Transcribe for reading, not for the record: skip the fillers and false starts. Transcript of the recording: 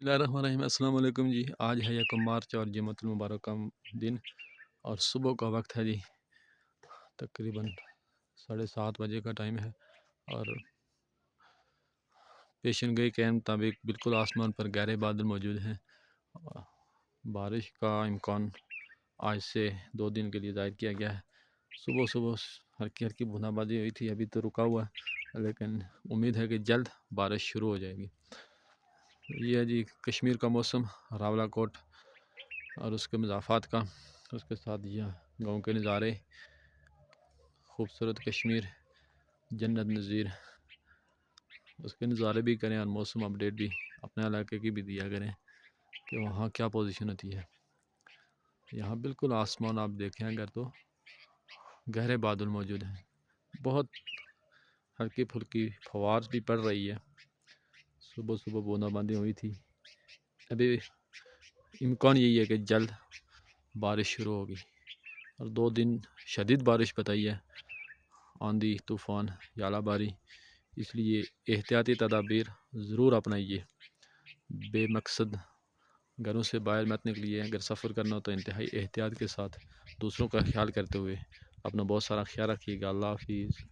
بسم اللہ الرحمن الرحیم۔ السلام علیکم جی۔ آج ہے 1 مارچ اور جمعۃ المبارک کا دن، اور صبح کا وقت ہے جی، تقریباً 7:30 بجے کا ٹائم ہے، اور پیشن گوئی کے مطابق بالکل آسمان پر گہرے بادل موجود ہیں۔ بارش کا امکان آج سے 2 دن کے لیے ظاہر کیا گیا ہے۔ صبح صبح ہلکی ہلکی بوندہ بازی ہوئی تھی، ابھی تو رکا ہوا ہے، لیکن امید ہے کہ جلد بارش شروع ہو جائے گی۔ یہ ہے جی کشمیر کا موسم، راولہ کوٹ اور اس کے مضافات کا، اس کے ساتھ یہ گاؤں کے نظارے، خوبصورت کشمیر، جنت نظیر، اس کے نظارے بھی کریں اور موسم اپڈیٹ بھی اپنے علاقے کی بھی دیا کریں کہ وہاں کیا پوزیشن ہوتی ہے۔ یہاں بالکل آسمان آپ دیکھیں اگر تو گہرے بادل موجود ہیں، بہت ہلکی پھلکی فوار بھی پڑ رہی ہے۔ صبح صبح بوندہ باندی ہوئی تھی، ابھی امکان یہی ہے کہ جلد بارش شروع ہوگی، اور 2 دن شدید بارش بتائی ہے، آندھی طوفان ژالہ باری، اس لیے احتیاطی تدابیر ضرور اپنائیے۔ بے مقصد گھروں سے باہر مت نکلیے، اگر سفر کرنا ہو تو انتہائی احتیاط کے ساتھ، دوسروں کا خیال کرتے ہوئے اپنا بہت سارا خیال رکھیے گا۔ اللہ حافظ۔